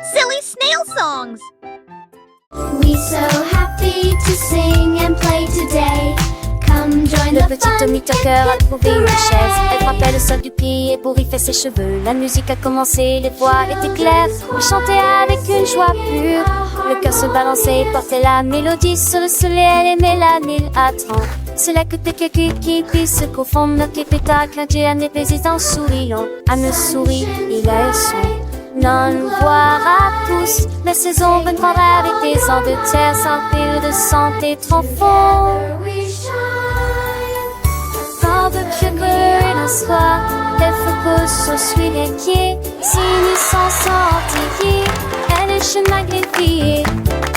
Silly snail songs! We so happy to sing and play today. Come join Le the petit fun. Tommy Tucker a trouvé une chaise. Elle frappait le sol du pied pour y faire ses cheveux. La musique a commencé, les voix étaient claires. Il chantait avec une joie pure. Le cœur se balançait et portait la mélodie sur le soleil. Elle aimait la nuit. Attends, c'est là que t'es quelqu'un qui puisse se confondre. Notre pétale, clin d'œil, un épais en souriant. Elle me sourit, il a un son. Non, nous voir à tous. La saison viendra avec des ans de terre sans fil de santé trop fort. Dans de cœur dans soi, elle fait que je suis inquiet. Si nous sommes sortis, elle est chemin greffé.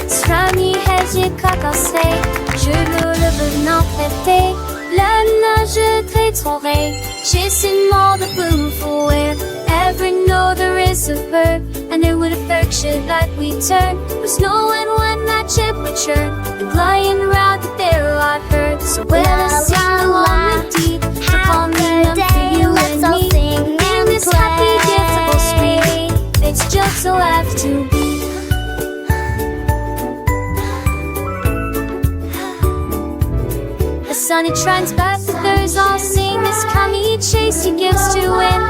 Strami, j'ai cacassé. Je le venant traiter. La nage très trouvé. J'ai seulement de boom for it. Every note there is a verb, and it would affection like we turn. Was snowing when that temperature, and flying around the there I heard. So when I sing along with deep, upon me and for you and me, in this happy, beautiful street, it's just so have to be. The sun it shines back, the birds all sing. This coming chase he gives to win.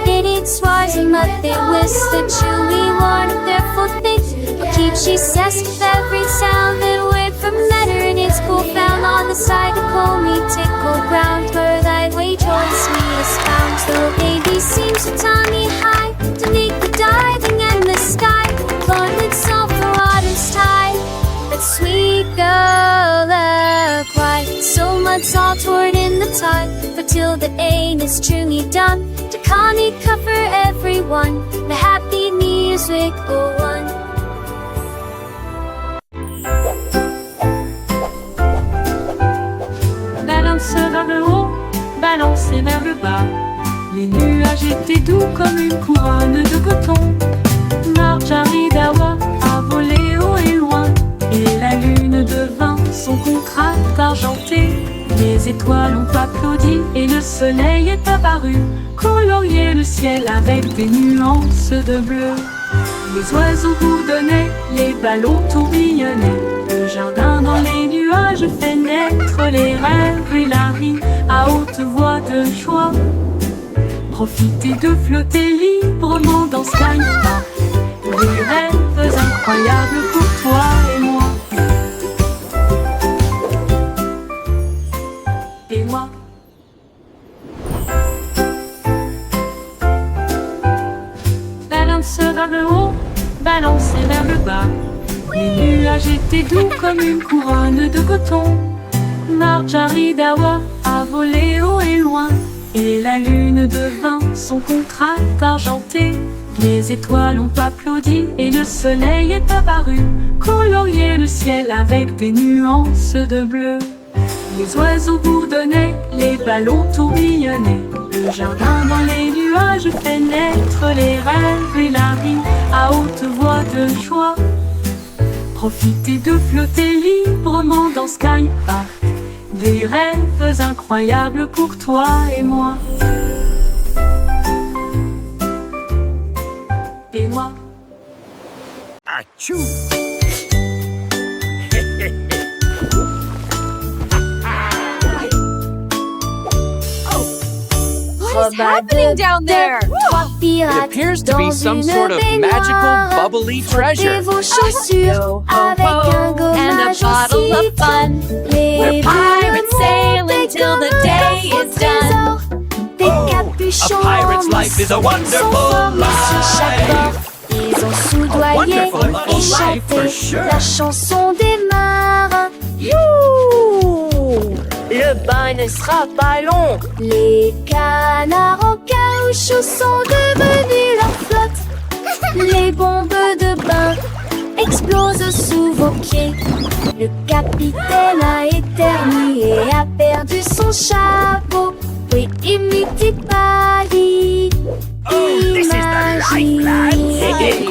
It eats rising mud, they whisper chewy wonderful things. But keep she says with every sound that word from letter and it's cool found on the side to call me tickle ground where thy way choice me is found. Little baby seems to tell me high to make the diving in the sky. Lord itself the water's tide. But sweet girl, the cry. So much salt poured in the tide, but till the aim is truly done, to Connie cover everyone, the happy music go on. Balance vers le haut, balancez vers le bas. Les nuages étaient doux comme une couronne de coton. Marjorie Dawa a volé haut et loin, et la lune devint son contraste argenté. Les étoiles ont applaudi et le soleil est apparu, colorier le ciel avec des nuances de bleu. Les oiseaux bourdonnaient, les ballons tourbillonnaient. Le jardin dans les nuages fait naître les rêves et la rime à haute voix de joie. Profitez de flotter librement dans Sky Park. Des rêves incroyables pour toi et moi. Et moi. Balance vers le haut, balancez vers le bas. Les nuages étaient doux comme une couronne de coton. Marjorie Dawa a volé haut et loin, et la lune devint son contraste argenté. Les étoiles ont applaudi et le soleil est apparu, colorier le ciel avec des nuances de bleu. Les oiseaux bourdonnaient, les ballons tourbillonnaient. Le jardin dans les nuages fait naître les rêves et la rime à haute voix de joie. Profitez de flotter librement dans Sky Park. Des rêves incroyables pour toi et moi. Et moi. Achou! What is happening down there? It appears to be some sort of magical, bubbly treasure. Ho, ho, ho, and a bottle of fun. We're pirates sailing till the day is done. A pirate's life is a wonderful life. Ils ont soudoyé et chanté la chanson des marins. Le bain ne sera pas long. Les canards en caoutchouc sont devenus leur flotte. Les bombes de bain explosent sous vos pieds. Le capitaine a éternué et a perdu son chapeau. Oui, imite Paris. This is the life, lads.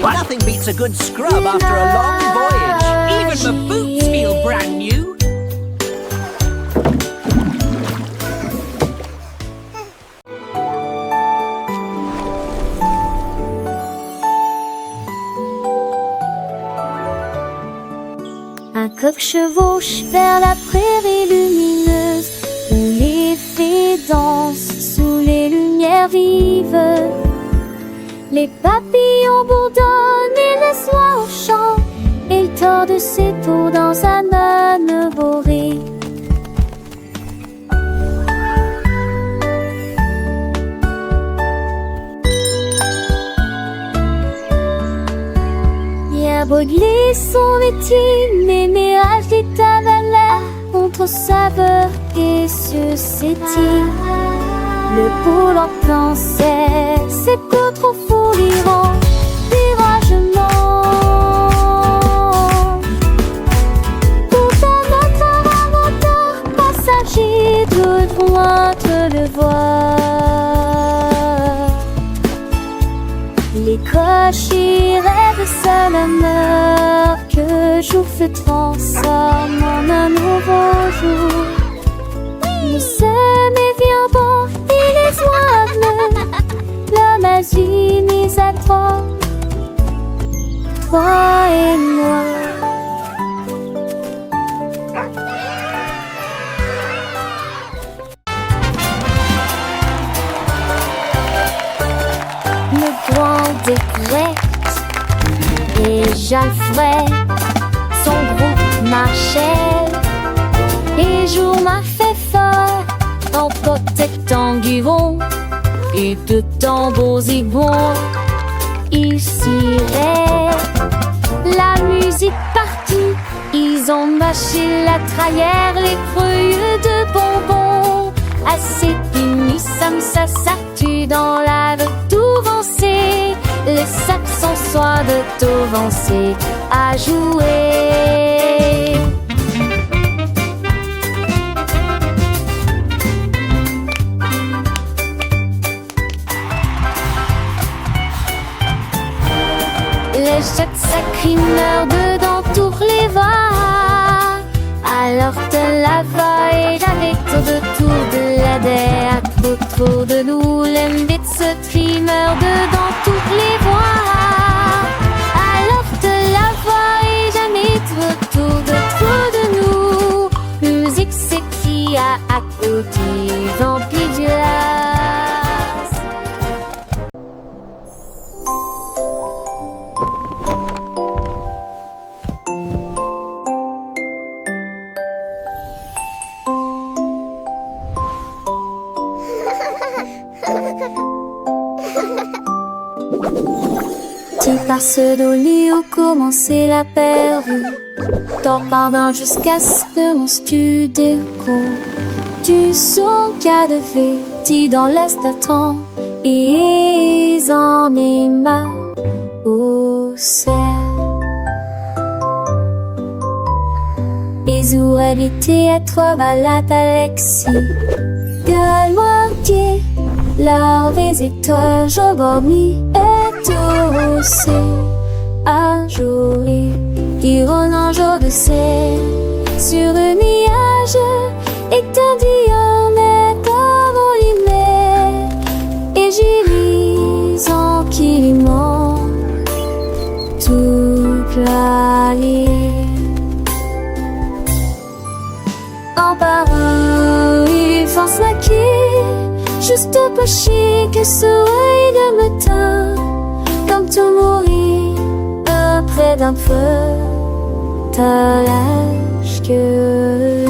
Nothing beats a good scrub after a long voyage. Even the boots feel brand new. coq chevauche vers la prairie lumineuse, où les fées dansent sous les lumières vives. Les papillons bourdonnent et laissent l'oie au chant, et il tord ses tours dans un âne boré. Brûler son métier, mémérage des tavalères contre saveur et sucétine. Le pôle en pensait, c'est peu trop fou l'Iran, viragement. Pourtant notre inventeur passager de droite le voir. Les cochers rêvent seul honneur que jour se transforme en un nouveau jour. Nous sommes éviants et les oies la magie mise à toi et moi. Le grand décrète et Jalfred, son groupe marchait, et jour m'a fait fort en protectant Guiron, et de tambours zigons, ils ciraient la musique partout, ils ont mâché la trahère, les creux de bonbons, assez finis, ça s'artue dans la tout vancée. Les Saxons soient de tout vancés à jouer. Les jets sacrés meurent dedans tous les voix. Alors te la voix avec autour de la terre, autour de nous, l'embête se trimeur dedans toutes les voix. Alors te la voix et jamais autour de nous, musique c'est qui a applaudi, vampire du lac. Tu passes d'Oli où commençait la perdue, t'en pardon jusqu'à ce que mon studio tu son cas de fête dans l'est attend et en est ma au ciel. Les où habiter à toi balade Alexis, gueule moitié, larves et toi je dormis. C'est un jour qui rôde un jour de ciel sur le nuage et t'en dit on est comme l'hiver et j'y lis tranquillement toute la nuit en parole il force maquille juste pas chier que soleil de matin. Comme tout mourir près d'un feu, t'as l'âge que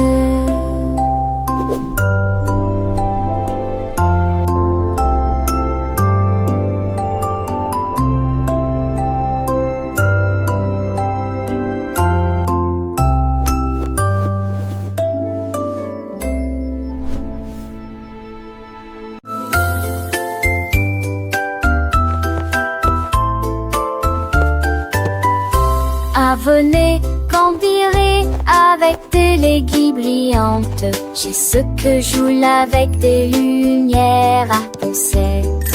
venez cambirer avec des léguilles brillantes. J'ai ce que joue avec des lumières à concept.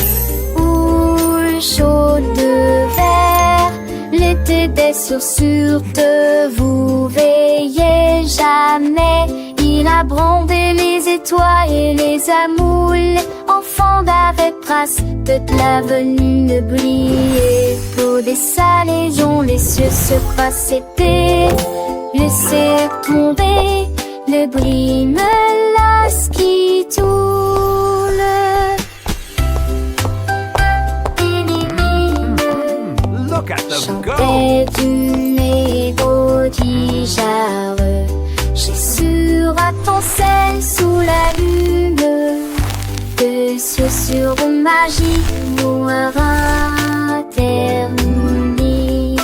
Ou chaud de verre, l'été des chaussures de vous veillez jamais. Il a brandé les étoiles et les amoules, enfants d'avec trace de l'avenue briller. Pour des salés, les cieux se croisent, c'était Laissez tomber le bris menace qui tourne. Look at them go! Chantait du négro d'Ijar. J'ai sur ton sel sous la lune. Que ce sur magie nous terminé.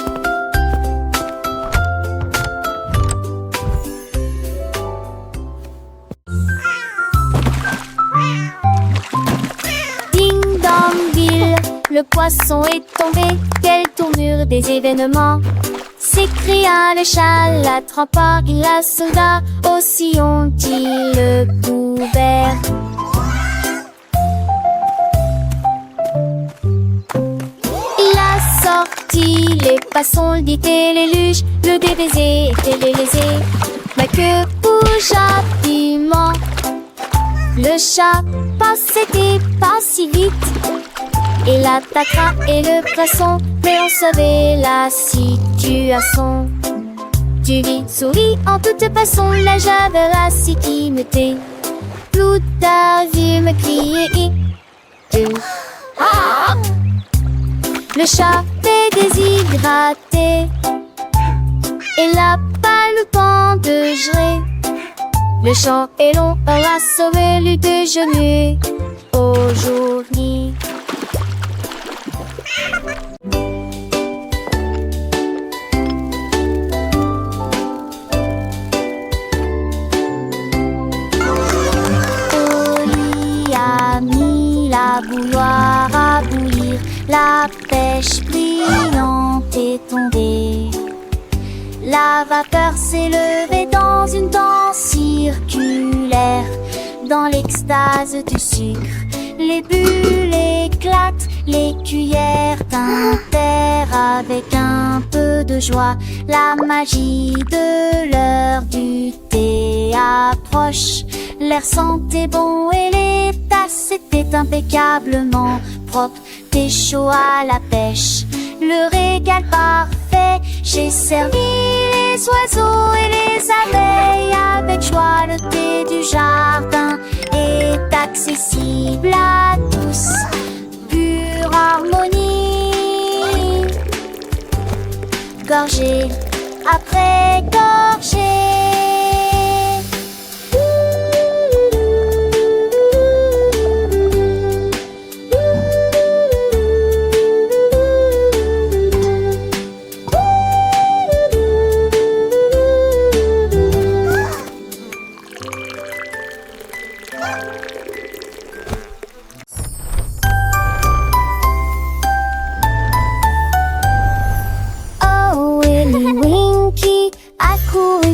Ding dong ville, le poisson est tombé. Quelle tournure des événements! S'écria le chat, la trempeur, il la soldat. Aussi ont-ils le couvert. Il a sorti les poissons, le dit et les luges, le DBZ et les lésés. Ma queue bouge rapidement. Le chat passait pas si vite. Il attaquera et le poisson, mais on savait la situation. Tu vis, souris en toute façon, là j'avais la sécurité. Tout a vu me crier. Ah! Le chat est déshydraté. Il n'a pas le temps de gérer. Le champ est long, on a sauvé le déjeuner aujourd'hui. Oli a mis la bouilloire à bouillir, la pêche brillante est tombée. La vapeur s'est levée dans une danse circulaire, dans l'extase du sucre. Les bulles éclatent, les cuillères tintèrent avec un peu de joie. La magie de l'heure du thé approche. L'air sentait bon et les tasses étaient impeccablement propres. Thé chaud à la pêche, le régal parfait. J'ai servi les oiseaux et les abeilles avec joie. Le thé du jardin est accessible à tous, pure harmonie. Gorgée après gorgée.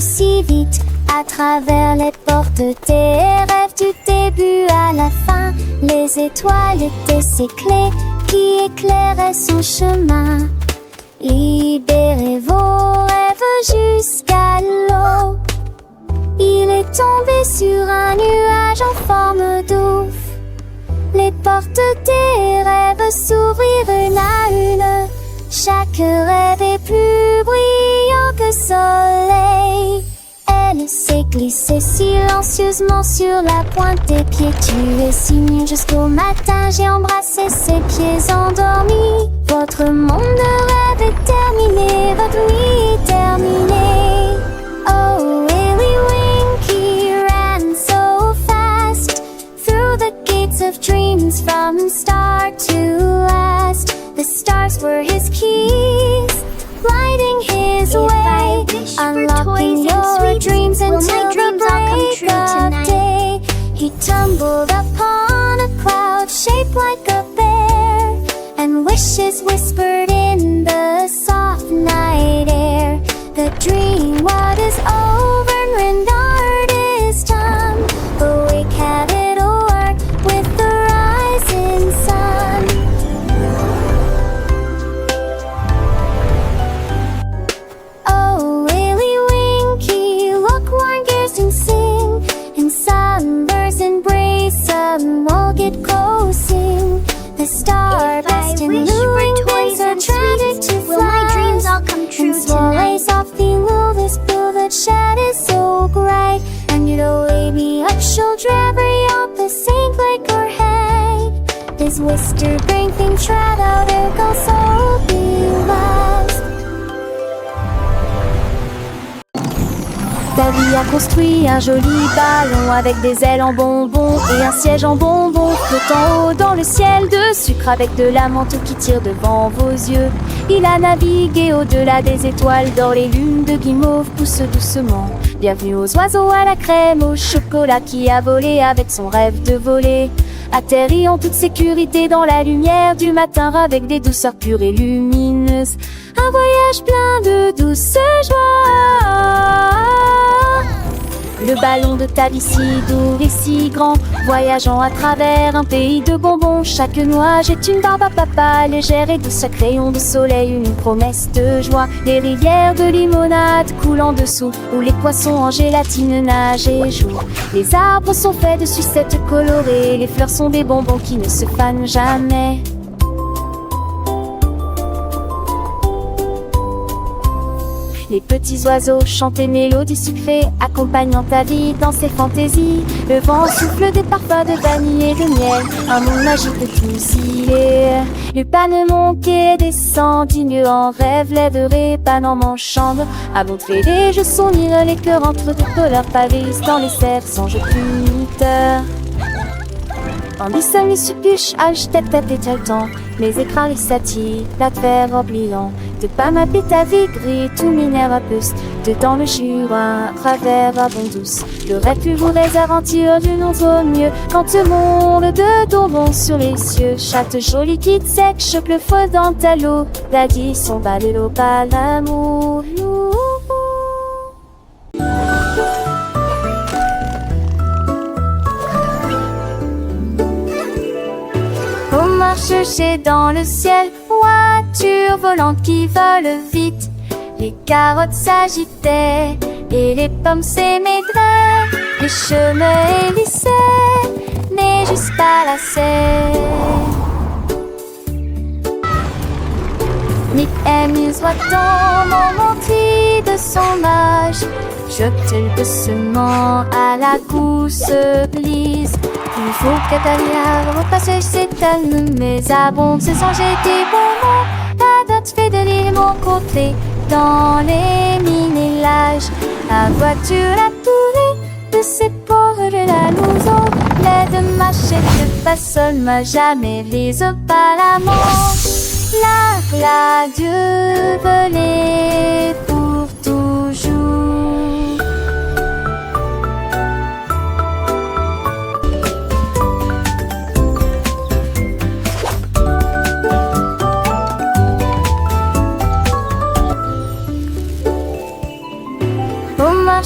Si vite à travers les portes tes rêves du début à la fin. Les étoiles étaient ses clés qui éclairaient son chemin. Libérez vos rêves jusqu'à l'eau. Il est tombé sur un nuage en forme d'ouf. Les portes des rêves s'ouvrirent une à une. Chaque rêve est plus brillant que soleil. Elle s'est glissée silencieusement sur la pointe des pieds. Tu es si mignon jusqu'au matin. J'ai embrassé ses pieds endormis. Votre monde de rêve est terminé. Votre nuit est terminée. Oh, Willy Winky ran so fast through the gates of dreams from start to last. The stars were his keys, lighting his way, unlocking your dreams until the break of day. He tumbled upon a cloud shaped like a bear, and wishes whispered in the soft night air. The dream what is over and rendered is done. Awake, have it o'er with the rising sun. The star best in the wings are qui a construit un joli ballon avec des ailes en bonbon et un siège en bonbon flottant haut dans le ciel de sucre avec de la menthe qui tire devant vos yeux. Il a navigué au-delà des étoiles d'or, les lunes de guimauve poussent doucement. Bienvenue aux oiseaux à la crème, au chocolat qui a volé avec son rêve de voler. Atterri en toute sécurité dans la lumière du matin avec des douceurs pures et lumineuses. Un voyage plein de douce joie. Le ballon de Tabi si doux et si grand, voyageant à travers un pays de bonbons. Chaque noix jette une barbe à papa, légère et douce, chaque rayon de soleil une promesse de joie. Les rivières de limonade coulent en dessous, où les poissons en gélatine nagent et jouent. Les arbres sont faits de sucettes colorées, les fleurs sont des bonbons qui ne se fanent jamais. Les petits oiseaux chantent des mélodies sucrées, accompagnant ta vie dans ses fantaisies. Le vent souffle des parfums de vanille et de miel, un monde magique de tous y est. Le panneau monte et descend, digne en rêve, lèverait panne en manchant. À montrer les jeux s'unir, les cœurs entre deux couleurs pavés dans les cerfs sans jeu puniteur. Ambition les suppuches, tête et le temps, les écrans les satis, la terre oubliant. De pas m'appeler ta vie gris, tout minère à puce. Dedans le Jura, travers à bon douce. Le rêve plus vous aventure d'une autre mieux. Quand le monde de tombons sur les cieux, chatte jolie qui te sec, choque le feu dans ta l'eau. La dit son bas de l'eau, pas l'amour. On marche chercher dans le ciel, voiture volante qui vole vite. Les carottes s'agitaient et les pommes s'émaidraient. Les chemins hélissaient, mais juste pas la serre. Nick amuse voit-on montrer de son âge. Jette doucement à la gousse glisse. Il faut qu'Atalia repasse ses calmes, mais abonde se sont jetés bonbons. La date fait de l'île mon côté, dans les minélages. La voiture a tourné de ses pauvres de la louson. L'aide de machette pas seule, m'a jamais lise pas la manche. La Dieu volait pour toujours.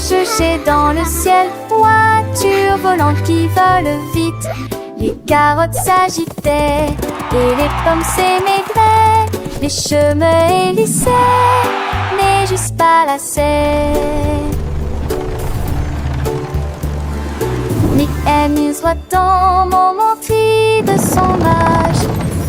Chercher dans le ciel, voiture volante qui vole vite. Les carottes s'agitaient et les pommes s'émaidraient. Les chemins hélissaient, mais juste pas la serre. Nick amuse voit-on montrer de son âge.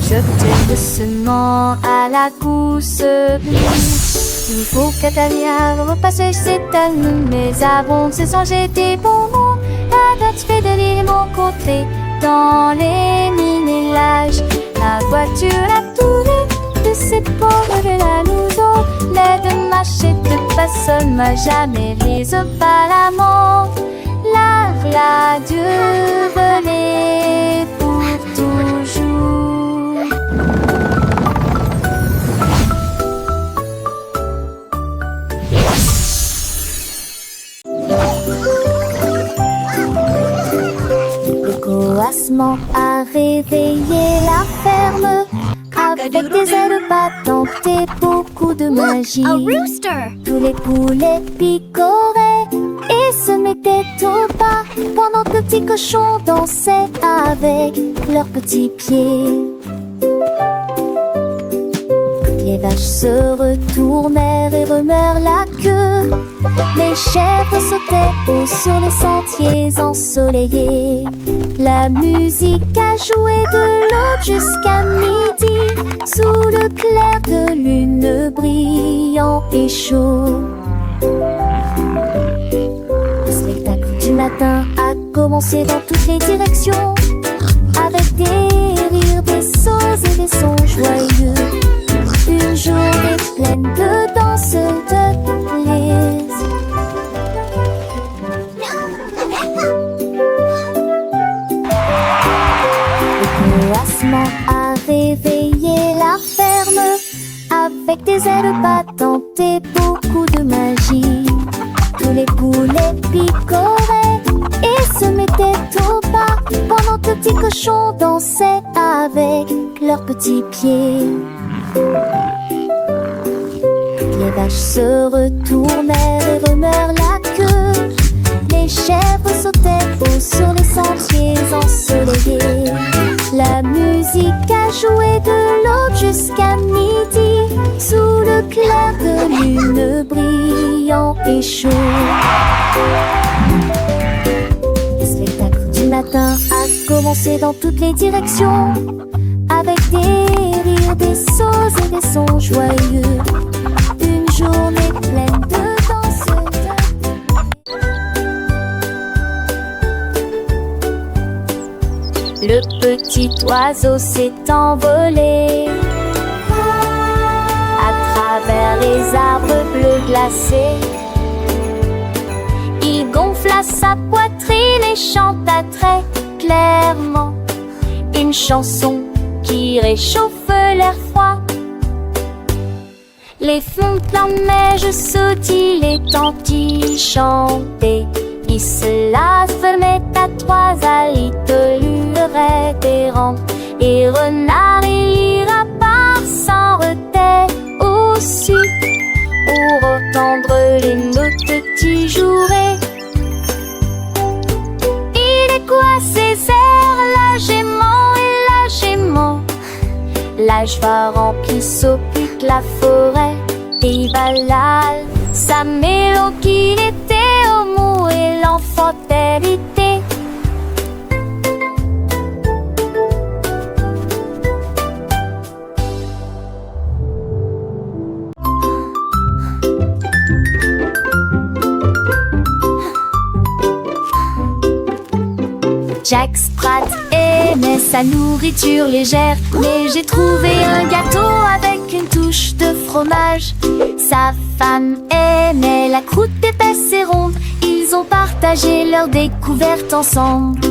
Jette doucement à la gousse glisse. Il faut qu'Atalia repasse ses talons, mais abonde se sont jetés bonbons. La date fait de l'île mon côté, dans les minélages. La voiture a tourné de ses pauvres de la louson. L'aide de machette pas seule, m'a jamais lise pas la mort. La Dieu volait pour toujours. Le coassement a réveillé la ferme. Avec des ailes battantes et beaucoup de magie. Tous les poulets picoraient et se mettaient au pas, pendant que le petit cochon dansait avec leurs petits pieds. Les vaches se retournèrent et remuèrent la queue. Les chèvres sautaient haut sur les sentiers ensoleillés. La musique a joué de l'aube jusqu'à midi, sous le clair de lune brillant et chaud. Le spectacle du matin a commencé dans toutes les directions, avec des rires, des sauts et des sons joyeux. Une journée pleine de danse, de plaisir. Avec des ailes battantes et beaucoup de magie, tous les poulets picoraient et se mettaient au pas, pendant que petits cochons dansaient avec leurs petits pieds. Les vaches se retournèrent et remuèrent la queue. Les chèvres sautaient haut sur les sentiers ensoleillés. La musique a joué de l'aube jusqu'à midi, sous le clair de lune brillant et chaud. Le spectacle du matin a commencé dans toutes les directions, avec des rires, des sauts et des sons joyeux. Une journée pleine de danse. Le petit oiseau s'est envolé à travers les arbres bleus glacés. Il gonfla sa poitrine et chanta très clairement une chanson qui réchauffe l'air froid. Les fontaines en neige sautillaient, les tantilles chantaient. Il se la fermait à trois alitelures révérentes, et renard et lapin s'en retaient aussi pour entendre les notes qui joueraient. Il est quoi ces airs, la gément, la joie remplit s'occupe la forêt, et Valal, sa mélodie qu'il était au mot et l'enfant hérité. Jack Sprat aimait sa nourriture légère, mais j'ai trouvé un gâteau avec une touche de fromage. Sa femme aimait la croûte épaisse et ronde. Ils ont partagé leur découverte ensemble.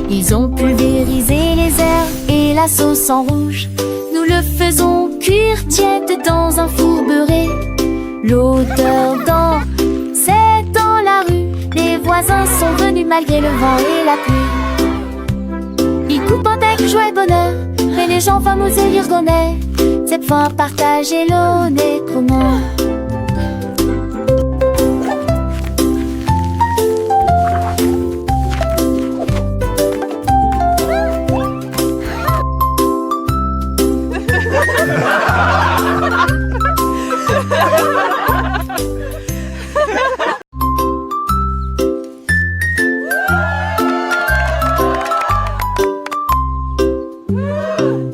Ils ont pulvérisé les herbes et la sauce en rouge. Nous le faisons cuire tiède dans un four beurré. L'odeur c'est dans la rue. Les voisins sont venus malgré le vent et la pluie. Ils coupent avec joie et bonheur, mais les gens fameux et l'irgonais. Cette fois partagez l'honnête comment.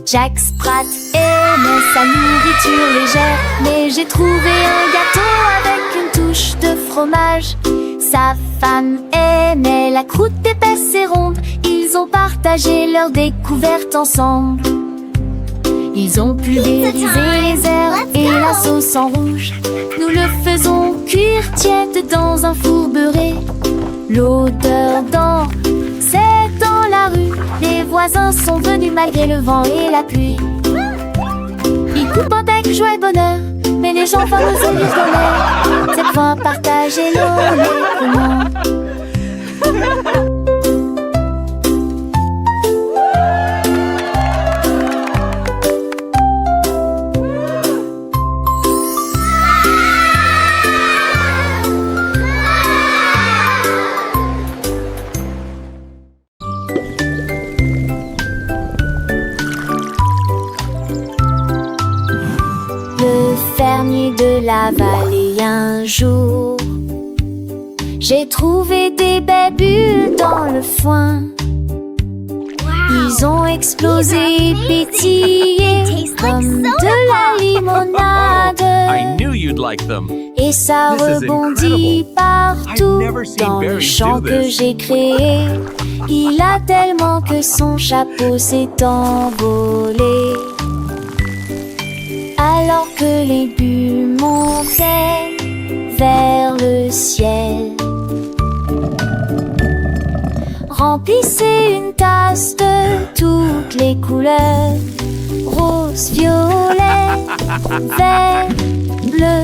Jack Sprat aimait sa nourriture légère, mais j'ai trouvé un gâteau avec une touche de fromage. Sa femme aimait la croûte épaisse et ronde. Ils ont partagé leur découverte ensemble. Ils ont pulvérisé les herbes et la sauce en rouge. Nous le faisons cuire tiède dans un four beurré. L'odeur c'est dans la rue. Les voisins sont venus malgré le vent et la pluie. Ils coupent avec joie et bonheur, mais les gens fameux et l'irgonais. Cette fois partagez l'honnêtement. De la vallée un jour, j'ai trouvé des belles bulles dans le foin. Ils ont explosé et pétillé comme de la limonade. I knew you'd like them. Et ça This is rebondit incredible. partout I've never seen dans le berries champ do que this. j'ai créé. Il a tellement que son chapeau s'est envolé. Alors que les bulles montaient vers le ciel, remplissez une tasse de toutes les couleurs, rose, violet, vert, bleu.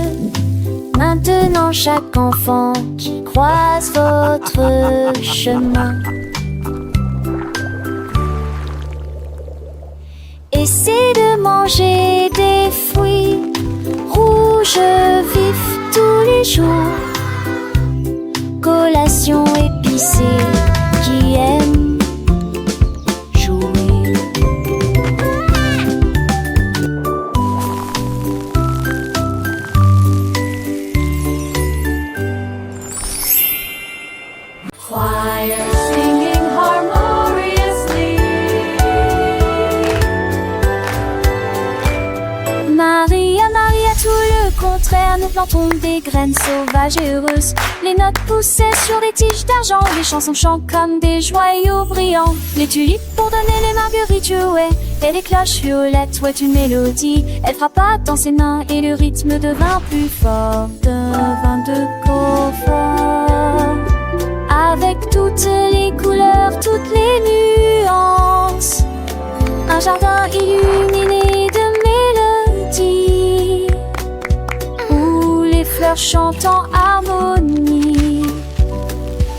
Maintenant chaque enfant qui croise votre chemin, essaie de manger des fruits rouges vifs tous les jours. Collation épicée qui aime jouer. Choir singing harmoniously. Maria, Maria, tout le contraire, nous plantons des graines sauvages et heureuses. Les notes poussaient sur des tiges d'argent, les chansons chantent comme des joyaux brillants. Les tulipes pour donner les marguerites jouaient, et les cloches violettes jouaient une mélodie. Elle frappa dans ses mains et le rythme devint plus fort, devint de confort. Avec toutes les couleurs, toutes les nuances, un jardin illuminé de mélodies, où les fleurs chantent en harmonie.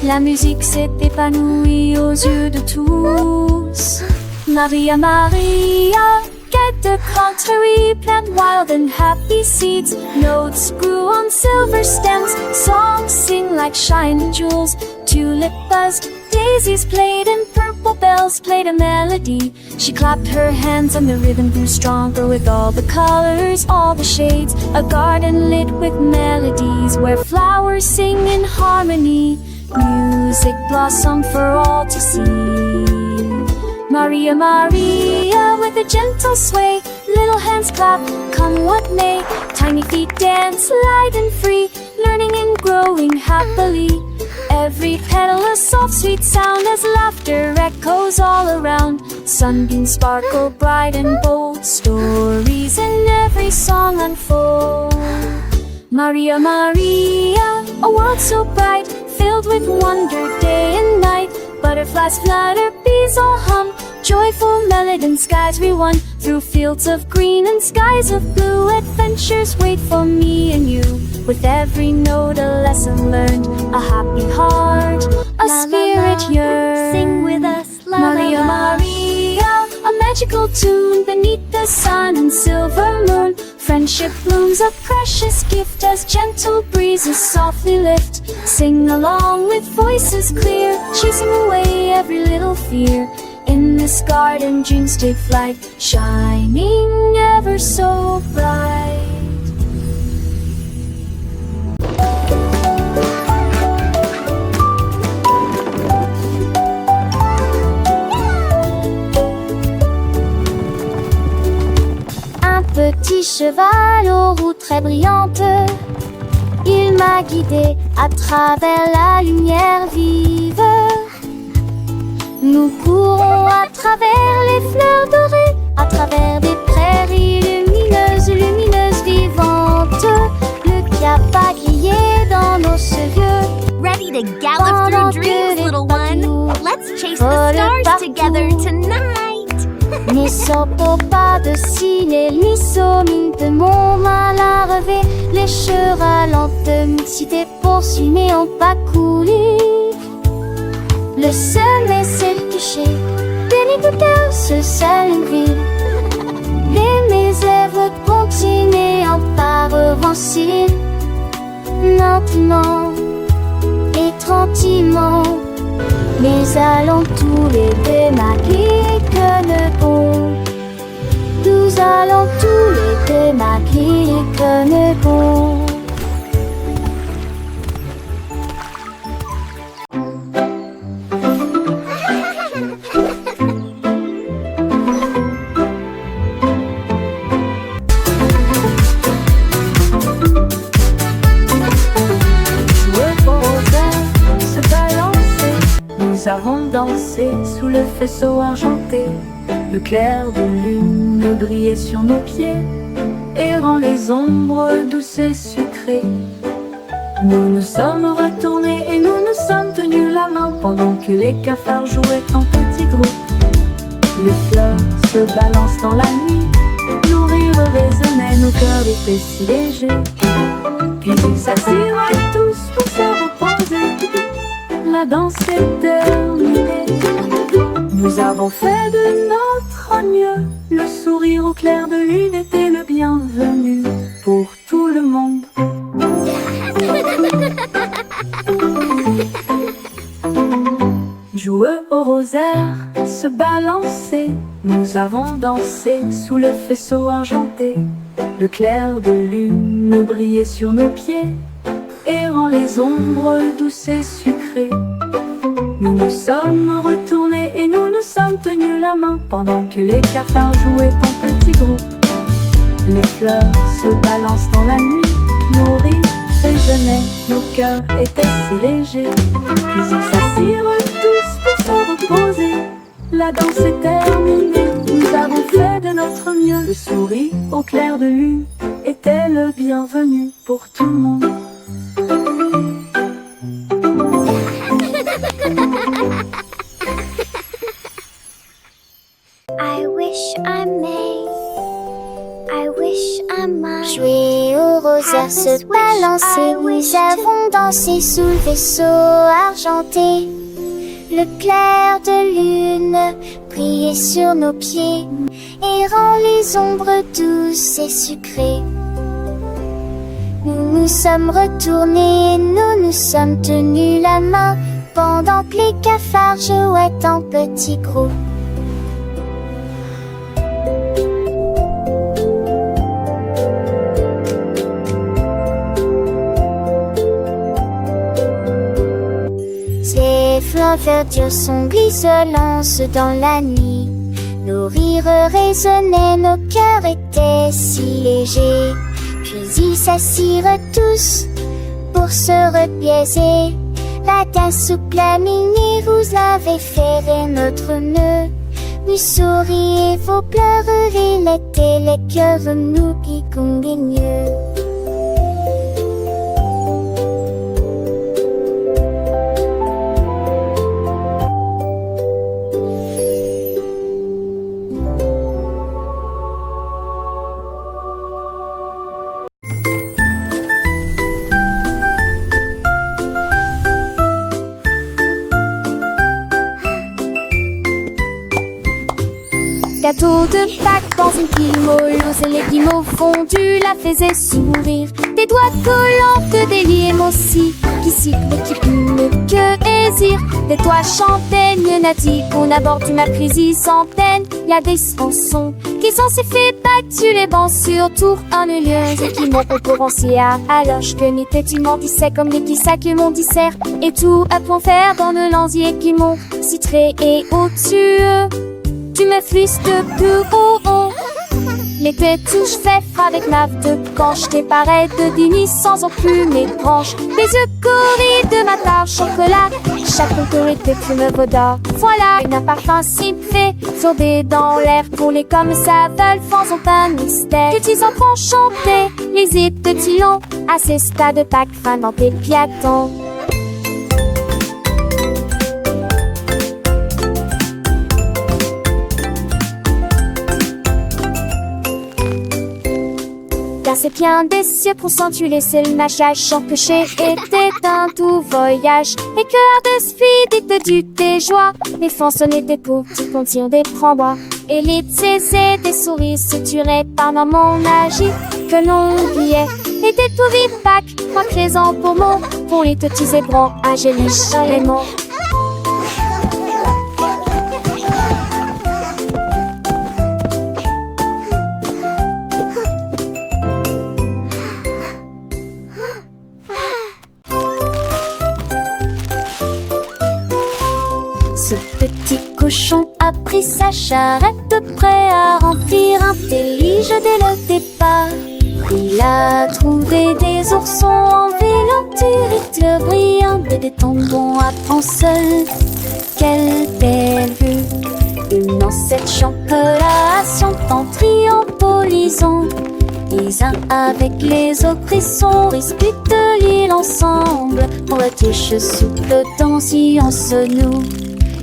La musique s'est épanouie aux yeux de tous. Maria, Maria, get the contrary, plant wild and happy seeds. Notes grew on silver stems, songs sing like shining jewels. Tulip buzzed, daisies played, and purple bells played a melody. She clapped her hands and the rhythm grew stronger with all the colors, all the shades. A garden lit with melodies where flowers sing in harmony. Music blossomed for all to see. Maria, Maria, with a gentle sway, little hands clap, come what may. Tiny feet dance light and free, learning and growing happily. Every petal a soft sweet sound as laughter echoes all around. Sunbeams sparkle bright and bold, stories in every song unfold. Maria, Maria, a world so bright, filled with wonder day and night. Butterflies flutter, bees all hum, joyful melody and skies we won. Through fields of green and skies of blue, adventures wait for me and you. With every note a lesson learned, a happy heart, a spirit yearns. Sing with us, la Maria, la la. Maria, a magical tune beneath the sun and silver moon. Friendship blooms a precious gift as gentle breezes softly lift. Sing along with voices clear, chasing away every little fear. In this garden dreams take flight, shining ever so bright. Un petit cheval aux roues très brillantes, il m'a guidé à travers la lumière vive. Nous courons à travers les fleurs dorées, à travers des prairies lumineuses, lumineuses, vivantes. Le cap a grillé dans nos cheveux. Ready to gallop through dreams, little one. Let's chase the stars together tonight. Ne soppo pas de cils, ni mine de mon mal à relever. Les chevaux lentes, mixité poursuit, mais ont pas coulé. Le sommet s'est couché, béni de cœur, ce seul une ville. Les lèvres continuent en par avancer, lentement et tranquillement. Mais allons tous les deux malgré que le bon. Nous allons tous les deux malgré que le bon. Nous avons dansé sous le faisceau argenté. Le clair de lune brillait sur nos pieds, errant les ombres douces et sucrées. Nous nous sommes retournés et nous nous sommes tenus la main pendant que les cafards jouaient en petits groupes. Les fleurs se balancent dans la nuit, nos rires résonnaient, nos cœurs était si léger. Puis ils s'assirent tous pour se reposer. La danse est terminée. Nous avons fait de notre mieux. Le sourire au clair de lune était le bienvenu pour tout le monde. Joueux au rosaire, se balancer. Nous avons dansé sous le faisceau argenté. Le clair de lune brillait sur nos pieds, errant les ombres douces et sucrées. Nous nous sommes retournés et nous nous sommes tenus la main pendant que les cafards jouaient en petits groupes. Les fleurs se balancent dans la nuit, nos rires résonnaient, nos cœurs étaient si légers. Puis ils s'assirent tous pour se reposer. La danse est terminée, nous avons fait de notre mieux. Le sourire au clair de lune était le bienvenu pour tout le monde. I wish I may, I wish I might. Jouer au rosaire, se balancer, nous avons dansé sous le vaisseau argenté. Le clair de lune brillait sur nos pieds, errant les ombres douces et sucrées. Nous nous sommes retournés et nous nous sommes tenus la main pendant que les cafards jouaient en petits groupes. Les fleurs verdures sont glisselances dans la nuit. Nos rires résonnaient, nos cœurs étaient si légers. Puis ils s'assirent tous pour se repiaiser. La danse souple à minuit, vous avez ferré notre nœud. Nous souriez, vos pleurs, l'été, les cœurs, nous qui conguigneux. Gâteau de Pâques dans une pile molleuse, et les guimauves fondus la faisaient sourire. Des doigts collants de délier aussi, qui sifflent et qui plument que hésire. Des toits chantaient, Nati, on aborde ma prise sans peine. Y a des chansons qui sont si fait battus les bancs sur tour en lieu et qui m'ont concurrencé alors que n'était tu m'en disais comme des petits sacs que mon dissert et tout à point faire dans le lanzier qui m'ont citré et au-dessus. Tu me flisses de plus haut. L'été touche fait avec ma de quand je t'ai pareil de dîner sans enclume mes branches. Les yeux corris de ma tarte chocolat. Chaque autorité fume vaudard. Voilà un parfum si fait sourder dans l'air. Pour les comme ça veulent faisons pas mystère. Que tes enfants chantaient les hits de Tillon à ces stades de Pâques fin dans tes piatons. Car c'est bien des cieux pour s'entuler, c'est le machage sans péché était un tout voyage. Et cœur de speed du tes joies, les façonnés des poux qui contirent des frambois. Et les c'est des souris suturées par maman magique que l'on oubliait. Et des tout vives Pâques, moi présent pour mon, pour les petits zébrants, angéliques chaléments. Ce petit cochon a pris sa charrette prêt à remplir un délige dès le départ. Il a trouvé des oursons en vélo brillant et des tendons à seul. Quelle belle vue! Une ancêtre chantelation en triompholisant. Les uns avec les autres frissons disputent l'île ensemble. Pour la tige souple danse en se noue.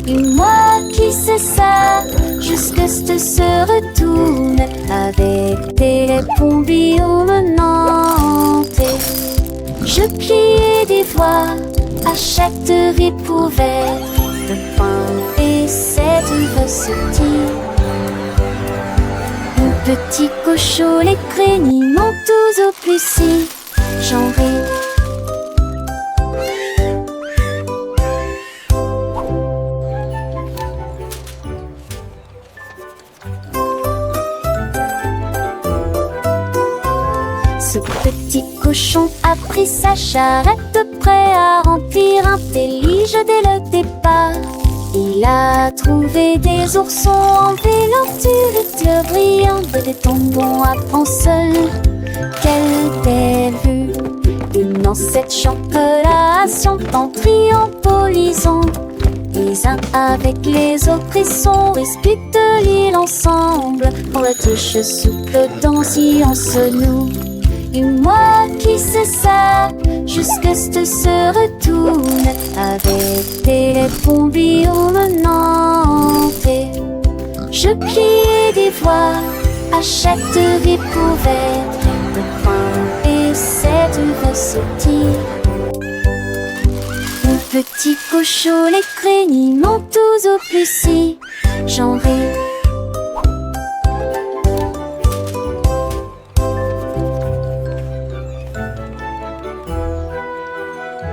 Et moi qui sais ça, jusque ce se retourne avec des les pompillons me nantaient. Je pliais des voix à chaque ripouvette de pain et cette recetille. Mon petit cochon, les craignit m'ont tous au plus si j'en ris. Ce petit cochon a pris sa charrette prêt à remplir un délige dès le départ. Il a trouvé des oursons en vélanture brillante, des tombons à seul. Quelle belle vue! Une ancêtre chantelation en triombolisant. Les uns avec les autres, ils sont disputent l'île ensemble. On la touche souple dans silence nous. Et moi qui sais ça, jusque se retourne avec des pompillons me nantaient. Je pliais des voix à chaque ripouvette de pain et cette recetille. Mon petit cochon, les craignit m'ont tous au plus si j'en ris.